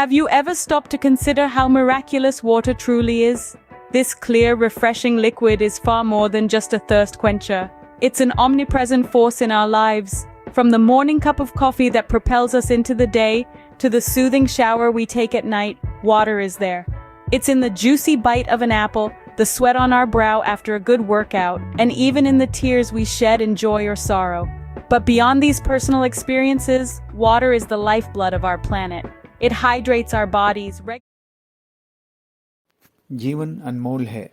Have you ever stopped to consider how miraculous water truly is? This clear, refreshing liquid is far more than just a thirst quencher. It's an omnipresent force in our lives. From the morning cup of coffee that propels us into the day, to the soothing shower we take at night, water is there. It's in the juicy bite of an apple, the sweat on our brow after a good workout, and even in the tears we shed in joy or sorrow. But beyond these personal experiences, water is the lifeblood of our planet. It hydrates our bodies. जीवन अनमोल है,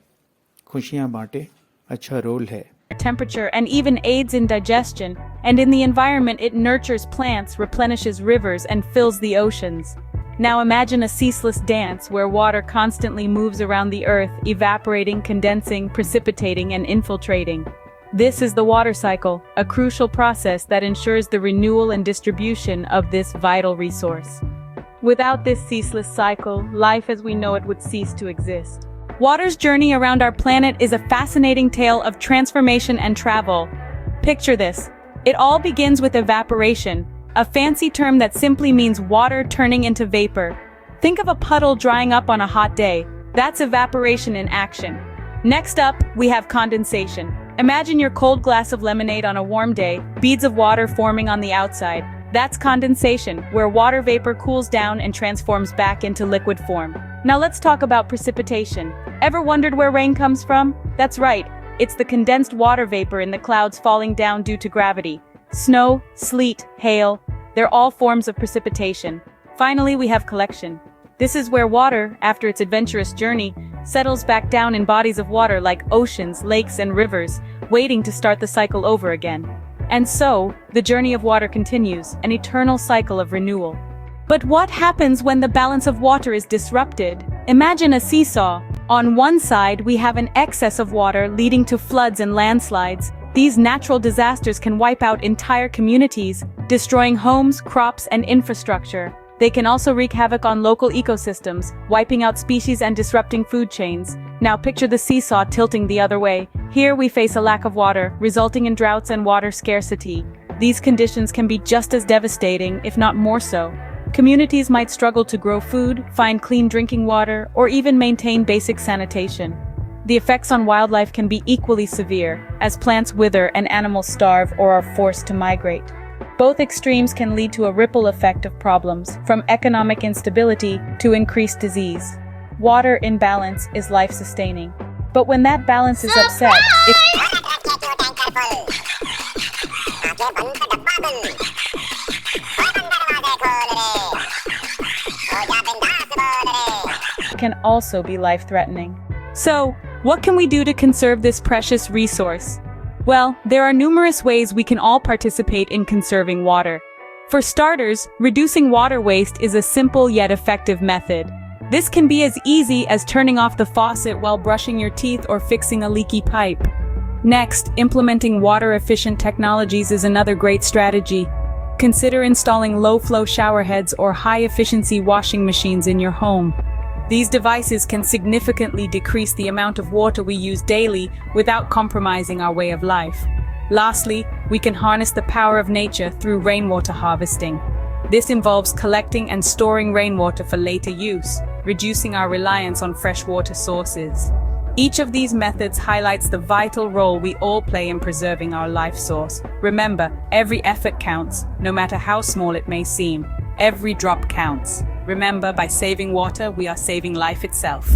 खुशियाँ बांटे, अच्छा role है. Temperature and even aids in digestion, and in the environment it nurtures plants, replenishes rivers, and fills the oceans. Now imagine a ceaseless dance where water constantly moves around the earth, evaporating, condensing, precipitating, and infiltrating. This is the water cycle, a crucial process that ensures the renewal and distribution of this vital resource. Without this ceaseless cycle, life as we know it would cease to exist. Water's journey around our planet is a fascinating tale of transformation and travel. Picture this. It all begins with evaporation, a fancy term that simply means water turning into vapor. Think of a puddle drying up on a hot day. That's evaporation in action. Next up, we have condensation. Imagine your cold glass of lemonade on a warm day, beads of water forming on the outside. That's condensation, where water vapor cools down and transforms back into liquid form. Now let's talk about precipitation. Ever wondered where rain comes from? That's right, it's the condensed water vapor in the clouds falling down due to gravity. Snow, sleet, hail, they're all forms of precipitation. Finally, we have collection. This is where water, after its adventurous journey, settles back down in bodies of water like oceans, lakes, and rivers, waiting to start the cycle over again. And so, the journey of water continues, an eternal cycle of renewal. But what happens when the balance of water is disrupted? Imagine a seesaw. On one side, we have an excess of water leading to floods and landslides. These natural disasters can wipe out entire communities, destroying homes, crops, and infrastructure. They can also wreak havoc on local ecosystems, wiping out species and disrupting food chains. Now picture the seesaw tilting the other way. Here we face a lack of water, resulting in droughts and water scarcity. These conditions can be just as devastating, if not more so. Communities might struggle to grow food, find clean drinking water, or even maintain basic sanitation. The effects on wildlife can be equally severe, as plants wither and animals starve or are forced to migrate. Both extremes can lead to a ripple effect of problems, from economic instability to increased disease. Water imbalance is life-sustaining. But when that balance is upset, it can also be life-threatening. So, what can we do to conserve this precious resource? Well, there are numerous ways we can all participate in conserving water. For starters, reducing water waste is a simple yet effective method. This can be as easy as turning off the faucet while brushing your teeth or fixing a leaky pipe. Next, implementing water-efficient technologies is another great strategy. Consider installing low-flow shower heads or high-efficiency washing machines in your home. These devices can significantly decrease the amount of water we use daily without compromising our way of life. Lastly, we can harness the power of nature through rainwater harvesting. This involves collecting and storing rainwater for later use, reducing our reliance on freshwater sources. Each of these methods highlights the vital role we all play in preserving our life source. Remember, every effort counts, no matter how small it may seem. Every drop counts. Remember, by saving water, we are saving life itself.